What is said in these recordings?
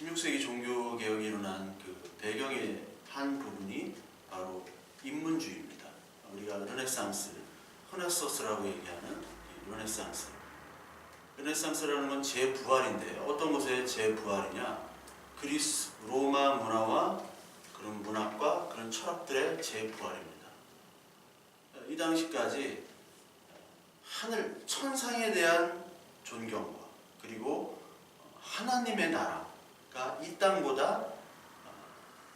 16세기 종교개혁이 일어난 그 배경의 한 부분이 바로 인문주의입니다. 우리가 르네상스, 흐네서스라고 얘기하는 이 르네상스. 르네상스라는 건 재부활인데 어떤 것의 재부활이냐? 그리스, 로마 문화와 그런 문학과 그런 철학들의 재부활입니다. 이 당시까지 하늘, 천상에 대한 존경과 그리고 하나님의 나라가 이 땅보다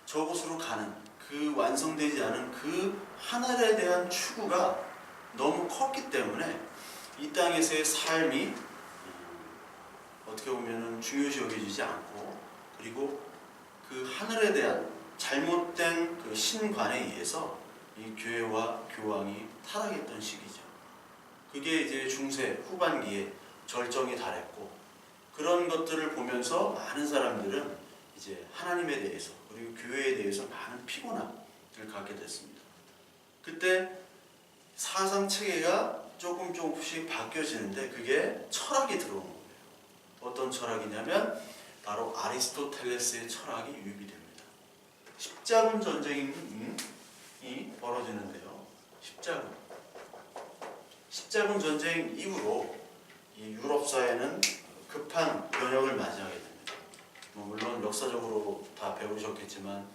저곳으로 가는 그 완성되지 않은 그 하늘에 대한 추구가 너무 컸기 때문에 이 땅에서의 삶이 어떻게 보면 중요시 여겨지지 않고 그리고 그 하늘에 대한 잘못된 그 신관에 의해서 이 교회와 교황이 타락했던 시기죠. 그게 이제 중세 후반기에 절정에 달했고 그런 것들을 보면서 많은 사람들은 이제 하나님에 대해서 그리고 교회에 대해서 많은 피곤함을 갖게 됐습니다. 그때 사상 체계가 조금씩 바뀌어지는데 그게 철학이 들어온 거예요. 어떤 철학이냐면 바로 아리스토텔레스의 철학이 유입이 됩니다. 십자군 전쟁이 벌어지는데요. 십자군 전쟁 이후로 이 유럽 사회는 급한 변혁을 맞이하게 됩니다. 물론 역사적으로 다 배우셨겠지만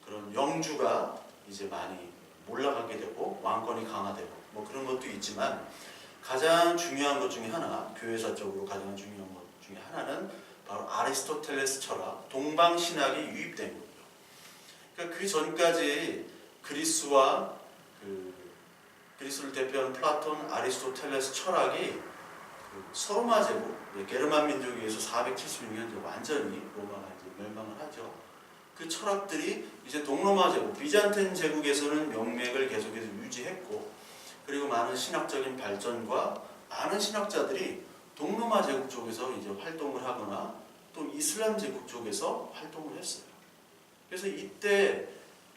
그런 영주가 이제 많이 몰락하게 되고 왕권이 강화되고 뭐 그런 것도 있지만 가장 중요한 것 중에 하나, 교회사적으로 가장 중요한 것 중에 하나는 바로 아리스토텔레스 철학, 동방신학이 유입된 거예요. 그러니까 그 전까지 그리스와 그리스를 대표하는 플라톤, 아리스토텔레스 철학이 서로마 제국, 게르만 민족에 의해서 476년 완전히 로마가 이제 멸망을 하죠. 그 철학들이 이제 동로마 제국, 비잔틴 제국에서는 명맥을 계속해서 유지했고, 그리고 많은 신학적인 발전과 많은 신학자들이 동로마 제국 쪽에서 이제 활동을 하거나 또 이슬람 제국 쪽에서 활동을 했어요. 그래서 이때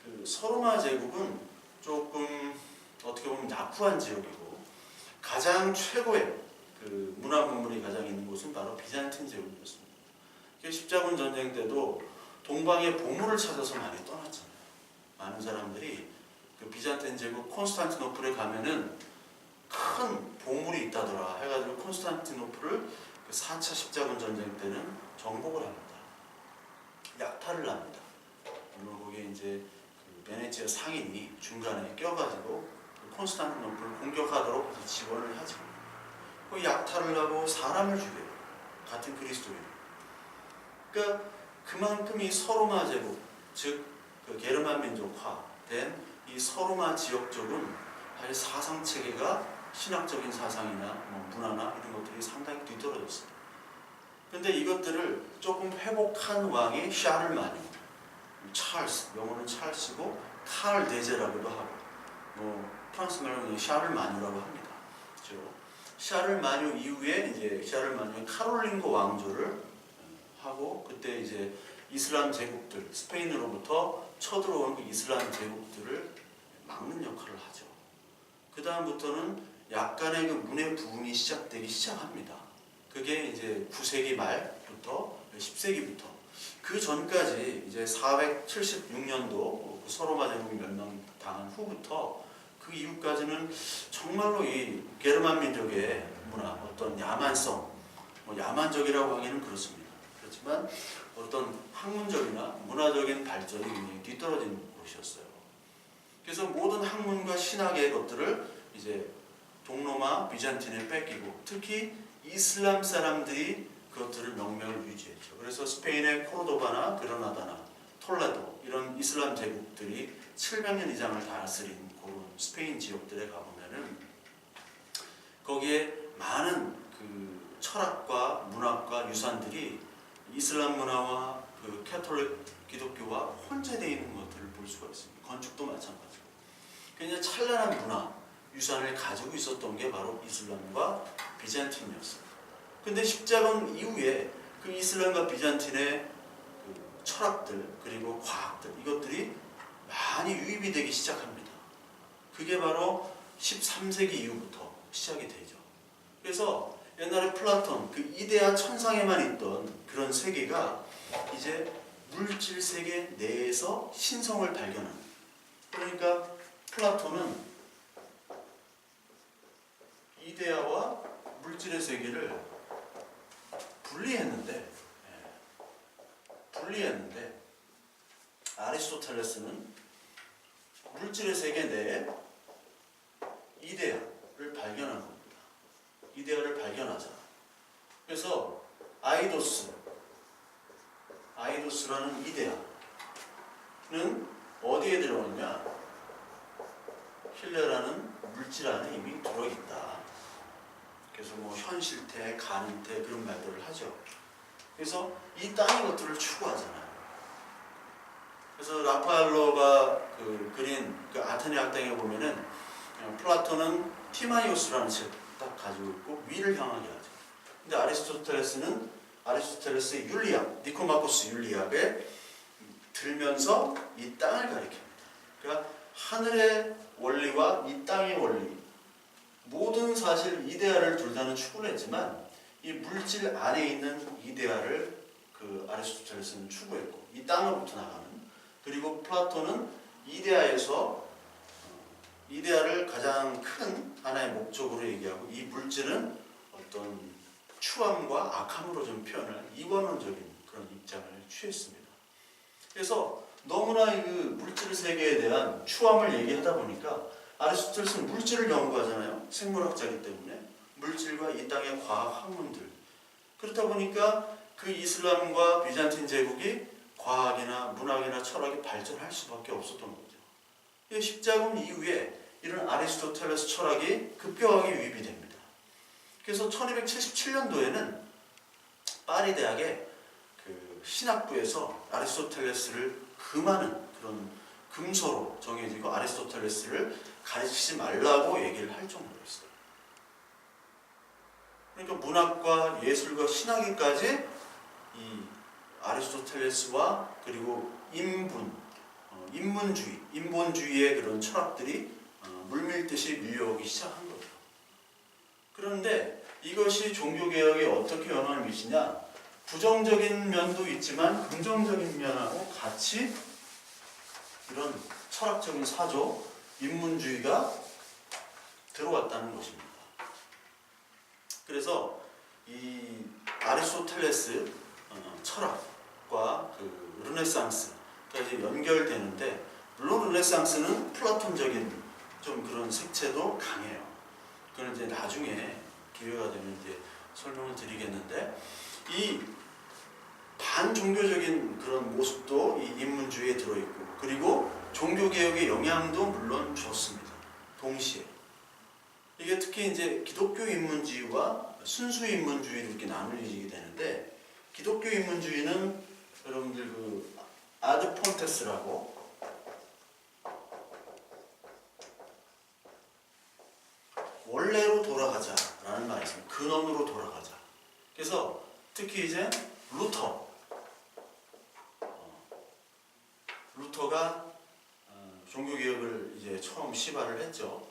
그 서로마 제국은 조금 어떻게 보면 낙후한 지역이고 가장 최고의 그 문화 문물이 가장 있는 곳은 바로 비잔틴 제국이었습니다. 십자군 전쟁 때도 동방의 보물을 찾아서 많이 떠났잖아요. 많은 사람들이 그 비잔틴 제국 콘스탄티노플에 가면은 큰 보물이 있다더라 해가지고 콘스탄티노플을 그 4차 십자군 전쟁 때는 정복을 합니다. 약탈을 합니다. 물론 거기에 이제 그 베네치아 상인이 중간에 껴가지고 그 콘스탄티노플을 공격하도록 지원을 하죠. 그 약탈을 하고 사람을 죽여요. 같은 그리스도인. 그러니까 그만큼 이 서로마 제국, 즉 그 게르만 민족화된 이 서로마 지역 쪽은 사실 사상 체계가 신학적인 사상이나 뭐 문화나 이런 것들이 상당히 뒤떨어졌어요. 그런데 이것들을 조금 회복한 왕이 샤를마뉴, 찰스, 영어는 찰스고 칼 데제라고도 하고, 뭐 프랑스 말로는 샤를마뉴라고 합니다. 그렇죠? 샤를마뉴 이후에 이제 샤를마뉴의 카롤링고 왕조를 하고 그때 이제 이슬람 제국들, 스페인으로부터 쳐들어오는 그 이슬람 제국들을 막는 역할을 하죠. 그 다음부터는 약간의 그 문의 부흥이 시작되기 시작합니다. 그게 이제 9세기 말부터 10세기부터 그 전까지 이제 476년도 서로마 제국이 멸망당한 후부터 그 이후까지는 정말로 이 게르만 민족의 문화, 어떤 야만성, 뭐 야만적이라고 하기는 그렇습니다. 그렇지만 어떤 학문적이나 문화적인 발전이 굉장히 뒤떨어진 곳이었어요. 그래서 모든 학문과 신학의 것들을 이제 동로마, 비잔틴에 뺏기고 특히 이슬람 사람들이 그것들을 명맥을 유지했죠. 그래서 스페인의 코르도바나 그라나다나 톨레도 이런 이슬람 제국들이 700년 이상을 다스린 그런 스페인 지역들에 가보면은 거기에 많은 그 철학과 문학과 유산들이 이슬람 문화와 그 캐톨릭 기독교와 혼재되어 있는 것들을 볼 수가 있습니다. 건축도 마찬가지고. 굉장히 찬란한 문화, 유산을 가지고 있었던 게 바로 이슬람과 비잔틴이었어요. 근데 십자군 이후에 그 이슬람과 비잔틴의 그 철학들 그리고 과학들 이것들이 많이 유입이 되기 시작합니다. 그게 바로 13세기 이후부터 시작이 되죠. 그래서 옛날에 플라톤 그 이데아 천상에만 있던 그런 세계가 이제 물질 세계 내에서 신성을 발견하는. 그러니까 플라톤은 이데아와 물질의 세계를 분리했는데 아리스토텔레스는 물질의 세계 내에 이데아를 발견한 겁니다. 이데아를 발견하자. 그래서 아이도스라는 이데아는 어디에 들어있냐? 힐레라는 물질 안에 이미 들어있다. 그래서 뭐 현실태, 가능태 그런 말들을 하죠. 그래서 이 땅의 것들을 추구하잖아요. 그래서 라파엘로가 그린 아테네 학당에 보면은 플라톤은 티마이오스라는 책을 딱 가지고 있고 위를 향하게 하죠. 근데 아리스토텔레스의 율리학, 니코마코스 율리학에 들면서 이 땅을 가리킵니다. 그러니까 하늘의 원리와 이 땅의 원리, 모든 사실 이데아를 둘 다는 추구를 했지만 이 물질 안에 있는 이데아를 아리스토텔레스는 추구했고 이 땅으로부터 나가는, 그리고 플라톤은 이데아를 가장 큰 하나의 목적으로 얘기하고 이 물질은 어떤 추함과 악함으로 좀 표현을 이원론적인 그런 입장을 취했습니다. 그래서 너무나 물질 세계에 대한 추함을 얘기하다 보니까 아리스토텔레스는 물질을 연구하잖아요. 생물학자이기 때문에 물질과 이 땅의 과학 학문들. 그렇다 보니까 그 이슬람과 비잔틴 제국이 과학이나 문학이나 철학이 발전할 수밖에 없었던 거죠. 십자군 이후에 이런 아리스토텔레스 철학이 급격하게 유입이 됩니다. 그래서 1277년도에는 파리 대학의 신학부에서 아리스토텔레스를 금하는 그런 금서로 정해지고 아리스토텔레스를 가르치지 말라고 얘기를 할 정도였어요. 그러니까 문학과 예술과 신학에까지 이 아리스토텔레스와 그리고 인본주의의 그런 철학들이 물밀듯이 밀려오기 시작한 거죠. 그런데 이것이 종교개혁에 어떻게 영향을 미치냐? 부정적인 면도 있지만 긍정적인 면하고 같이 이런 철학적인 사조, 인문주의가 들어왔다는 것입니다. 그래서 이 아리스토텔레스 철학과 르네상스까지 연결되는데, 물론 르네상스는 플라톤적인 좀 그런 색채도 강해요. 그건 이제 나중에 기회가 되면 이제 설명을 드리겠는데, 이 반종교적인 그런 모습도 이 인문주의에 들어있고, 그리고 종교개혁의 영향도 물론 줬습니다. 동시에. 이게 특히 이제 기독교 인문주의와 순수 인문주의로 이렇게 나누어지게 되는데, 기독교 인문주의는 여러분들 아드 폰테스라고 원래로 돌아가자라는 말이 있습니다. 근원으로 돌아가자. 그래서 특히 이제 루터가 종교개혁을 이제 처음 시발을 했죠.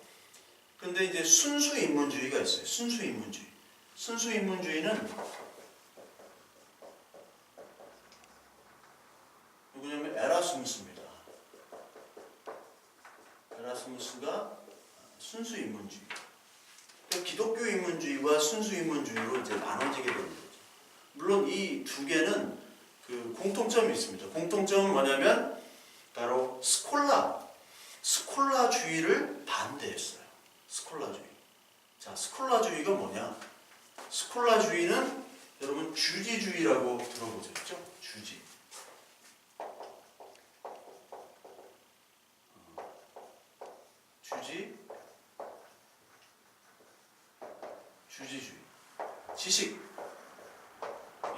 근데 이제 순수 인문주의가 있어요. 순수 인문주의는 누구냐면 에라스무스입니다. 에라스무스가 순수 인문주의. 그러니까 기독교 인문주의와 순수 인문주의로 이제 나눠지게 되는 거죠. 물론 이 두 개는 공통점이 있습니다. 공통점은 뭐냐면 바로 스콜라주의를 반대했어요. 스콜라주의. 자, 스콜라주의가 뭐냐? 스콜라주의는 여러분 주지주의라고 들어보셨죠? 주지주의.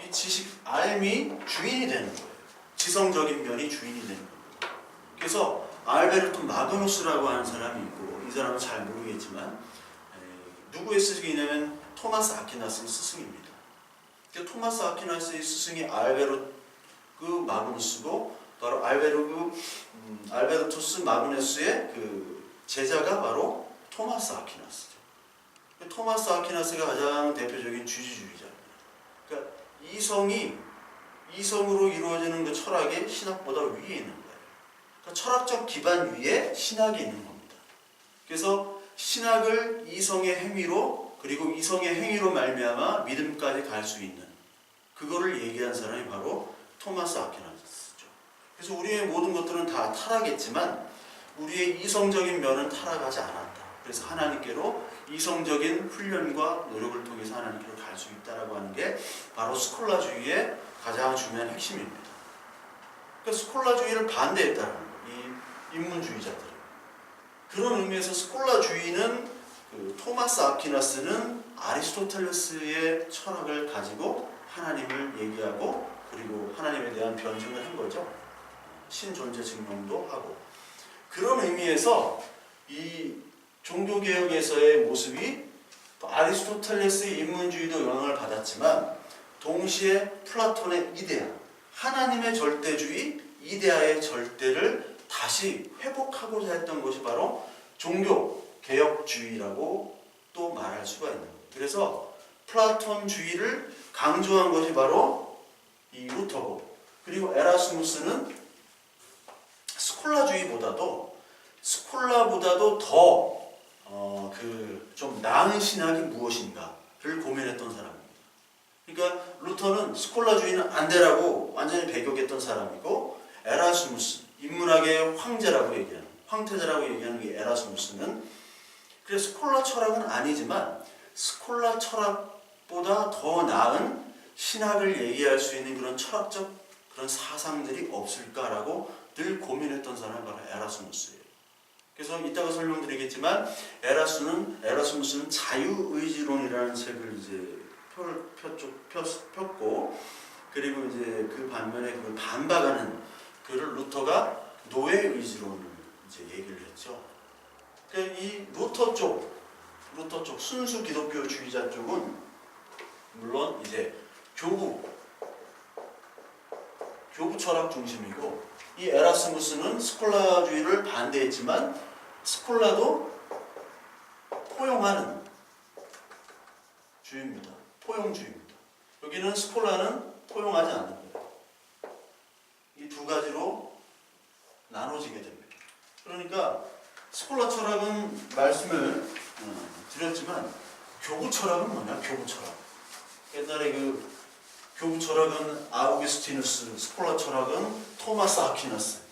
이 지식, 알미 주인이 되는 거예요. 지성적인 면이 주인이 되는 겁니다. 그래서 알베르토 마그누스라고 하는 사람이 있고, 이 사람은 잘 모르겠지만 누구의 스승이냐면 토마스 아퀴나스의 스승입니다. 토마스 아퀴나스의 스승이 알베르토 마그누스고, 바로 알베르토스 마그누스의 제자가 바로 토마스 아퀴나스죠. 토마스 아퀴나스가 가장 대표적인 주지주의자입니다. 그러니까 이성으로 이루어지는 그 철학이 신학보다 위에 있는 거예요. 그러니까 철학적 기반 위에 신학이 있는 겁니다. 그래서 신학을 이성의 행위로 그리고 이성의 행위로 말미암아 믿음까지 갈 수 있는 그거를 얘기한 사람이 바로 토마스 아퀴나스죠. 그래서 우리의 모든 것들은 다 타락했지만 우리의 이성적인 면은 타락하지 않았다. 그래서 하나님께로 이성적인 훈련과 노력을 통해서 하나님께로 갈 수 있다라고 하는 게 바로 스콜라주의의 가장 중요한 핵심입니다. 그러니까 스콜라주의를 반대했다는 거예요. 이 인문주의자들은. 그런 의미에서 스콜라주의는 토마스 아퀴나스는 아리스토텔레스의 철학을 가지고 하나님을 얘기하고 그리고 하나님에 대한 변증을 한 거죠. 신존재 증명도 하고. 그런 의미에서 이 종교개혁에서의 모습이 아리스토텔레스의 인문주의도 영향을 받았지만 동시에 플라톤의 이데아, 하나님의 절대주의, 이데아의 절대를 다시 회복하고자 했던 것이 바로 종교개혁주의라고 또 말할 수가 있는 거예요. 그래서 플라톤주의를 강조한 것이 바로 이 루터고, 그리고 에라스무스는 스콜라보다도 더 좀 나은 신학이 무엇인가를 고민했던 사람입니다. 그러니까 루터는 스콜라주의는 안 되라고 완전히 배격했던 사람이고, 에라스무스, 인문학의 황태자라고 얘기하는 게 에라스무스는 그래 스콜라 철학은 아니지만 스콜라 철학보다 더 나은 신학을 얘기할 수 있는 그런 철학적 그런 사상들이 없을까라고 늘 고민했던 사람이 바로 에라스무스예요. 그래서 이따가 설명드리겠지만 에라스무스는 자유의지론이라는 책을 이제 폈고, 그리고 이제 그 반면에 그걸 반박하는 그를 루터가 노예의지론을 이제 얘기를 했죠. 그러니까 이 루터 쪽 순수 기독교주의자 쪽은 물론 이제 교부 철학 중심이고, 이 에라스무스는 스콜라주의를 반대했지만 스콜라도 포용하는 주의입니다. 포용주의입니다. 여기는 스콜라는 포용하지 않는 거예요. 이 두 가지로 나눠지게 됩니다. 그러니까 스콜라 철학은 말씀을 드렸지만 교부 철학은 뭐냐? 교부 철학. 옛날에 교부 철학은 아우구스티누스, 스콜라 철학은 토마스 아퀴나스.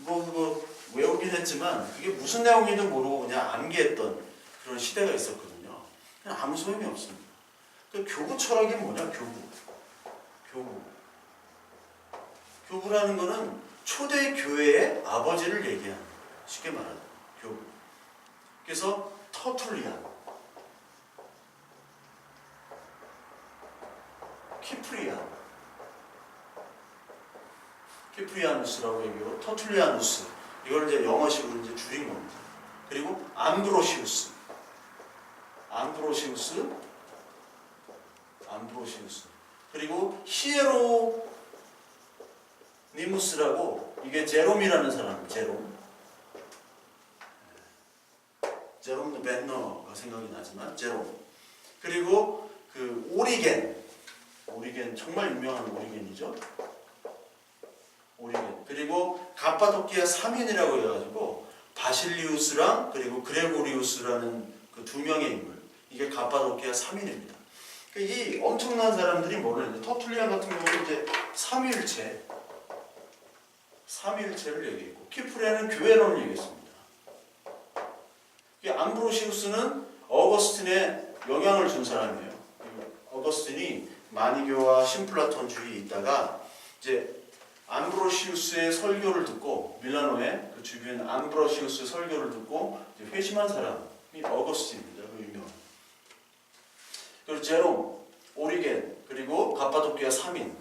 그거 외우긴 했지만 그게 무슨 내용인지 모르고 그냥 암기했던 그런 시대가 있었거든요. 그냥 아무 소용이 없습니다. 그 교부 철학이 뭐냐? 교부라는 거는 초대 교회의 아버지를 얘기하는 거예요. 쉽게 말하면 교부. 그래서 터툴리안, 키프리아누스라고 얘기하고 터툴리아누스, 이걸 이제 영어식으로 이제 줄인 겁니다. 그리고 암브로시우스, 그리고 히에로니무스라고, 이게 제롬이라는 사람, 제롬 벤너가 생각이 나지만 제롬. 그리고 그 오리겐 정말 유명한 오리겐이죠. 그리고 가파도키아 3인이라고 해가지고 바실리우스랑 그리고 그레고리우스라는 그 두 명의 인물, 이게 가파도키아 3인입니다. 이 엄청난 사람들이 뭐를 했는데, 터툴리안 같은 경우는 이제 삼위일체를 얘기했고, 키프리아는 교회론을 얘기했습니다. 암브로시우스는 어거스틴에 영향을 준 사람이에요. 어거스틴이 마니교와 신플라톤주의에 있다가 이제 암브로시우스의 설교를 듣고, 밀라노의 그 주교인 암브로시우스의 설교를 듣고 이제 회심한 사람이 어거스틴입니다. 그 유명한. 그리고 제롬, 오리겐, 그리고 가파도키아 3인,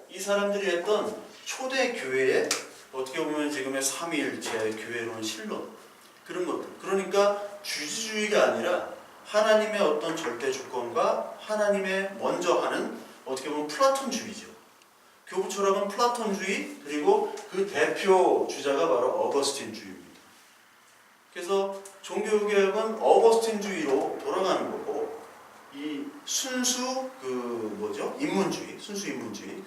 이 사람들이 했던 초대 교회의 어떻게 보면 지금의 삼위일체의 교회론 실론, 그런 것들. 그러니까 주지주의가 아니라 하나님의 어떤 절대 주권과 하나님의 먼저 하는, 어떻게 보면 플라톤주의죠. 교부 철학은 플라톤주의, 그리고 그 대표 주자가 바로 어거스틴주의입니다. 그래서 종교개혁은 어거스틴주의로 돌아가는 거고, 이 순수 인문주의, 순수 인문주의,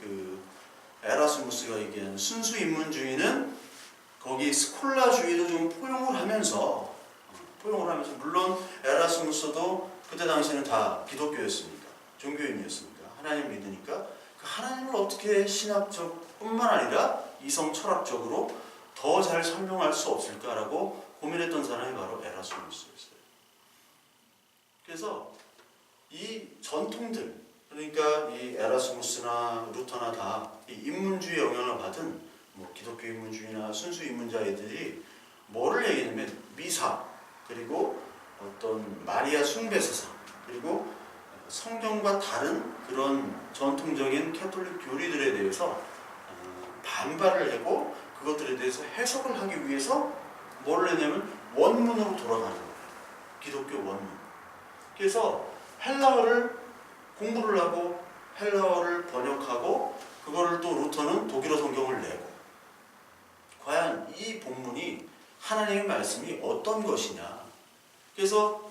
에라스무스가 얘기하는 순수 인문주의는 거기 스콜라주의도 좀 포용을 하면서 물론 에라스무스도 그때 당시에는 다 기독교였으니까, 종교인이었으니까, 하나님 믿으니까 그 하나님을 어떻게 신학적뿐만 아니라 이성 철학적으로 더 잘 설명할 수 없을까라고 고민했던 사람이 바로 에라스무스였어요. 그래서 이 전통들, 그러니까 이 에라스무스나 루터나 다 이 인문주의 영향을 받은 기독교 인문주의나 순수 인문자애들이 뭐를 얘기하냐면 미사, 그리고 어떤 마리아 숭배 사상, 그리고 성경과 다른 그런 전통적인 캐톨릭 교리들에 대해서 반발을 하고 그것들에 대해서 해석을 하기 위해서 뭘 했냐면 원문으로 돌아가는 거예요. 기독교 원문. 그래서 헬라어를 공부를 하고 헬라어를 번역하고 그거를 또 루터는 독일어 성경을 내고, 과연 이 본문이 하나님의 말씀이 어떤 것이냐. 그래서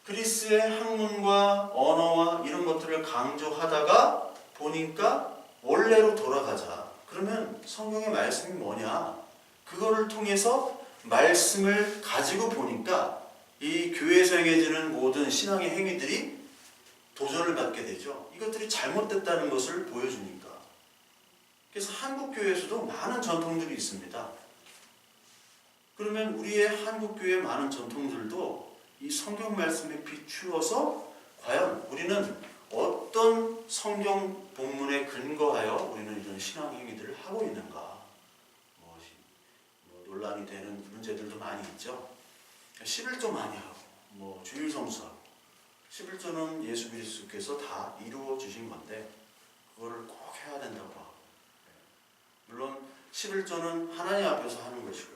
그리스의 학문과 언어와 이런 것들을 강조하다가 보니까 원래로 돌아가자. 그러면 성경의 말씀이 뭐냐. 그거를 통해서 말씀을 가지고 보니까 이 교회에서 행해지는 모든 신앙의 행위들이 도전을 받게 되죠. 이것들이 잘못됐다는 것을 보여주니까. 그래서 한국 교회에서도 많은 전통들이 있습니다. 그러면 우리의 한국 교회의 많은 전통들도 이 성경 말씀에 비추어서 과연 우리는 어떤 성경 본문에 근거하여 우리는 이런 신앙 행위들을 하고 있는가. 논란이 되는 문제들도 많이 있죠. 11조 많이 하고 주일 성수하고, 11조는 예수 그리스도께서 다 이루어 주신 건데 그거를 꼭 해야 된다고 하고, 물론 11조는 하나님 앞에서 하는 것이고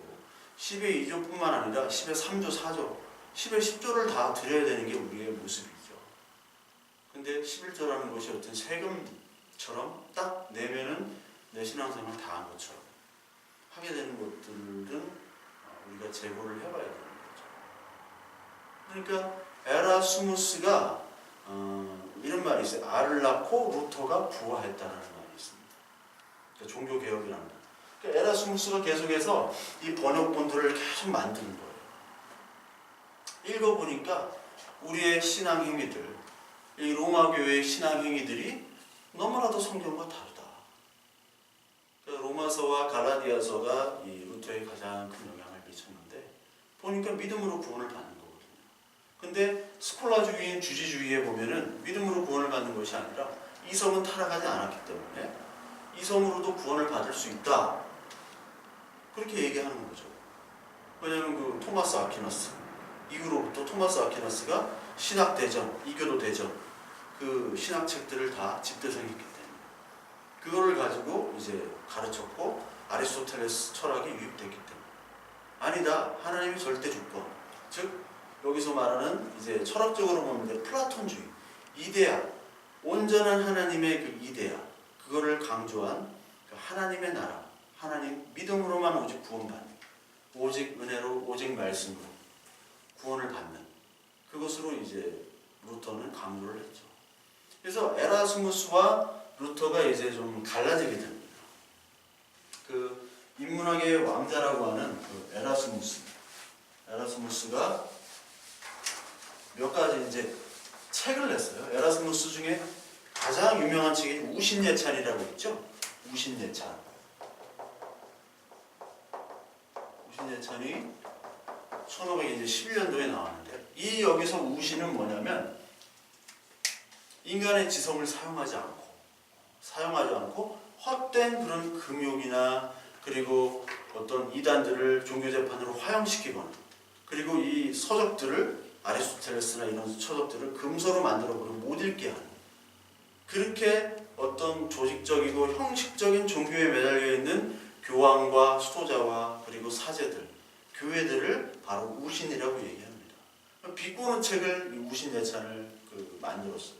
10의 2조뿐만 아니라 10의 3조, 4조, 10의 10조를 다 드려야 되는 게 우리의 모습이죠. 근데 11조라는 것이 어떤 세금처럼 딱 내면은 내 신앙생활 다 한 것처럼 하게 되는 것들은 우리가 재고를 해봐야 되는 거죠. 그러니까 에라스무스가 이런 말이 있어요. 알을 낳고 루터가 부화했다는 말이 있습니다. 그러니까 종교개혁이라는 말. 그러니까 에라스무스가 계속해서 이 번역본들을 계속 만드는 거예요. 읽어보니까 우리의 신앙행위들, 이 로마교회의 신앙행위들이 너무나도 성경과 다르다. 그러니까 로마서와 갈라디아서가 이 루터에 가장 큰 영향을 미쳤는데 보니까 믿음으로 구원을 받는 거거든요. 근데 스콜라주의인 주지주의에 보면은 믿음으로 구원을 받는 것이 아니라 이성은 타락하지 않았기 때문에 이성으로도 구원을 받을 수 있다. 그렇게 얘기하는 거죠. 왜냐하면 토마스 아퀴나스 이후로부터 토마스 아퀴나스가 신학대전, 이교도대전 그 신학책들을 다 집대성했기 때문에 그거를 가지고 이제 가르쳤고 아리스토텔레스 철학이 유입됐기 때문에 아니다. 하나님이 절대 주권, 즉 여기서 말하는 이제 철학적으로 보면 플라톤주의, 이데아, 온전한 하나님의 그 이데아, 그거를 강조한 그 하나님의 나라, 하나님 믿음으로만 오직 구원받는, 오직 은혜로, 오직 말씀으로 구원을 받는 그것으로 이제 루터는 강조를 했죠. 그래서 에라스무스와 루터가 이제 좀 갈라지게 됩니다. 그 인문학의 왕자라고 하는 그 에라스무스가 몇 가지 이제 책을 냈어요. 에라스무스 중에 가장 유명한 책이 우신예찬이라고 있죠. 우신예찬이 1511년도에 나왔는데 이 여기서 우신은 뭐냐면 인간의 지성을 사용하지 않고 헛된 그런 금욕이나 그리고 어떤 이단들을 종교재판으로 화형시키거나 그리고 이 서적들을 아리스토텔레스나 이런 서적들을 금서로 만들어버리고 못 읽게 하는 그렇게 어떤 조직적이고 형식적인 종교에 매달려 있는 교황과 수도자와 그리고 사제들, 교회들을 바로 우신이라고 얘기합니다. 비꼬는 책을 우신예찬을 만들었어요.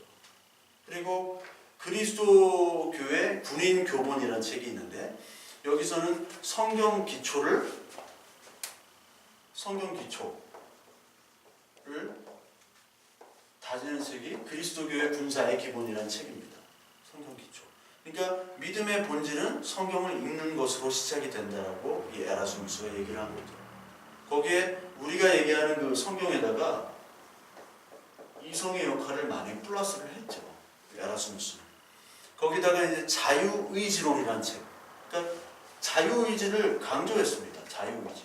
그리고 그리스도 교회 군인 교본이라는 책이 있는데 여기서는 성경 기초를 다지는 책이 그리스도교의 군사의 기본이라는 책입니다. 성경 기초. 그러니까 믿음의 본질은 성경을 읽는 것으로 시작이 된다라고 이 에라스무스가 얘기를 한 거죠. 거기에 우리가 얘기하는 그 성경에다가 이성의 역할을 많이 플러스를 했죠. 에라스무스는. 거기다가 이제 자유의지론이라는 책. 그러니까 자유의지를 강조했습니다. 자유의지.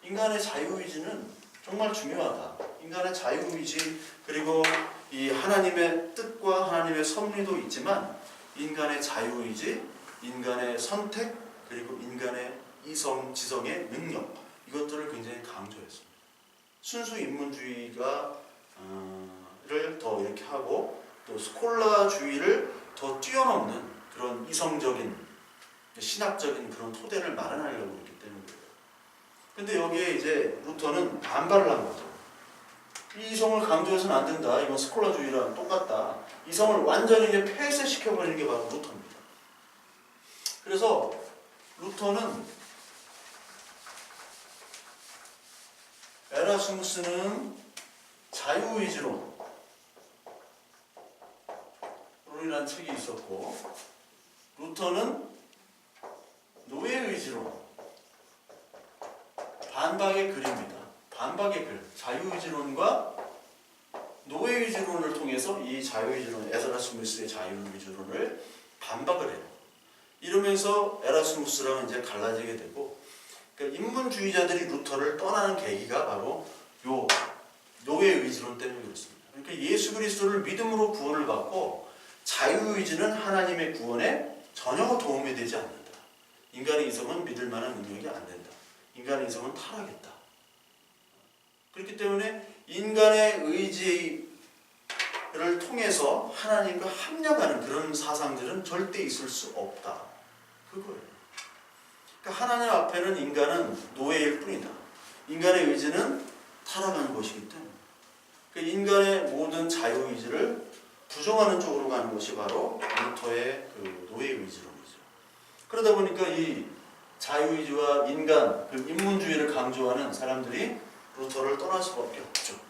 인간의 자유의지는 정말 중요하다. 인간의 자유의지 그리고 이 하나님의 뜻과 하나님의 섭리도 있지만 인간의 자유의지, 인간의 선택 그리고 인간의 이성, 지성의 능력 이것들을 굉장히 강조했습니다. 순수 인문주의가 를 더 이렇게 하고 또 스콜라주의를 더 뛰어넘는 그런 이성적인 신학적인 그런 토대를 마련하려고 했기 때문이에요. 근데 여기에 이제 루터는 반발을 한 거죠. 이 이성을 강조해서는 안 된다. 이건 스콜라주의랑 똑같다. 이성을 완전히 이제 폐쇄시켜버리는 게 바로 루터입니다. 그래서 루터는 에라스무스는 자유의지론 이라는 책이 있었고 루터는 노예의지론 반박의 글입니다. 반박의 글 자유의지론과 노예의지론을 통해서 이 자유의지론 에라스무스의 자유의지론을 반박을 해요. 이러면서 에라스무스랑 이제 갈라지게 되고 그러니까 인문주의자들이 루터를 떠나는 계기가 바로 요 노예의지론 때문에 그렇습니다. 그러니까 예수 그리스도를 믿음으로 구원을 받고 자유의지는 하나님의 구원에 전혀 도움이 되지 않는다. 인간의 이성은 믿을 만한 능력이 안 된다. 인간의 이성은 타락했다. 그렇기 때문에 인간의 의지를 통해서 하나님과 합력하는 그런 사상들은 절대 있을 수 없다. 그거예요. 그러니까 하나님 앞에는 인간은 노예일 뿐이다. 인간의 의지는 타락하는 것이기 때문에 그러니까 인간의 모든 자유의지를 부정하는 쪽으로 가는 것이 바로 루터의 그 노예의지론이죠. 그러다 보니까 이 자유의지와 인간, 그 인문주의를 강조하는 사람들이 루터를 떠날 수밖에 없죠.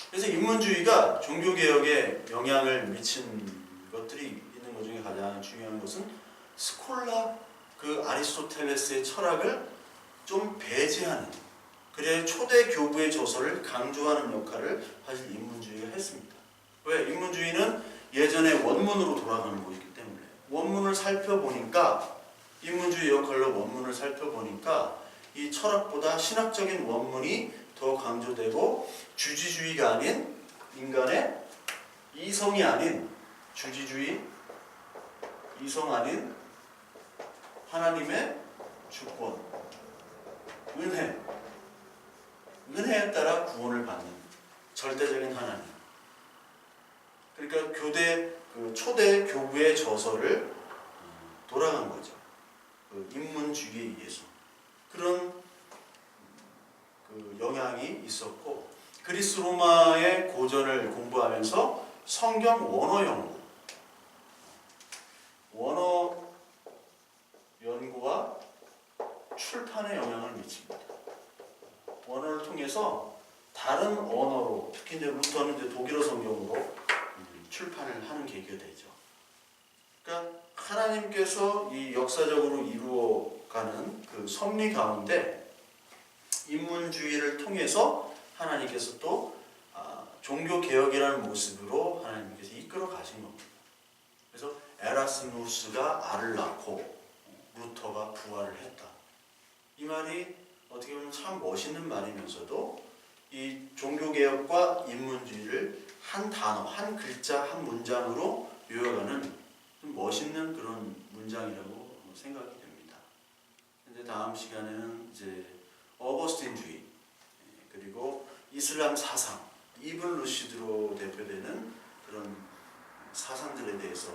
그래서 인문주의가 종교개혁에 영향을 미친 것들이 있는 것 중에 가장 중요한 것은 스콜라, 그 아리스토텔레스의 철학을 좀 배제하는 그래야 초대 교부의 저서를 강조하는 역할을 사실 인문주의가 했습니다. 왜? 인문주의는 예전의 원문으로 돌아가는 것이기 때문에 원문을 살펴보니까 인문주의 역할로 원문을 살펴보니까 이 철학보다 신학적인 원문이 더 강조되고 주지주의가 아닌 인간의 이성이 아닌 주지주의, 이성 아닌 하나님의 주권, 은혜에 따라 구원을 받는 절대적인 하나님. 그러니까 그 초대 교부의 저서를 돌아간 거죠. 그 인문주의에 의해서 그런 그 영향이 있었고 그리스 로마의 고전을 공부하면서 성경 원어 연구, 원어 연구와 출판에 영향을 미칩니다. 원어를 통해서 다른 언어로 특히 이제 루터는 이제 독일어 성경으로 출판을 하는 계기가 되죠. 그러니까 하나님께서 이 역사적으로 이루어가는 그 섭리 가운데 인문주의를 통해서 하나님께서 또 종교 개혁이라는 모습으로 하나님께서 이끌어 가신 겁니다. 그래서 에라스무스가 알을 낳고 루터가 부활을 했다. 이 말이 어떻게 보면 참 멋있는 말이면서도 이 종교개혁과 인문주의를 한 단어, 한 글자, 한 문장으로 요약하는 좀 멋있는 그런 문장이라고 생각이 됩니다. 근데 다음 시간에는 이제 어거스틴주의 그리고 이슬람 사상, 이븐 루시드로 대표되는 그런 사상들에 대해서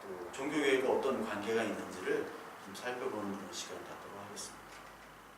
또 종교개혁과 어떤 관계가 있는지를 좀 살펴보는 그런 시간을 갖도록 하겠습니다.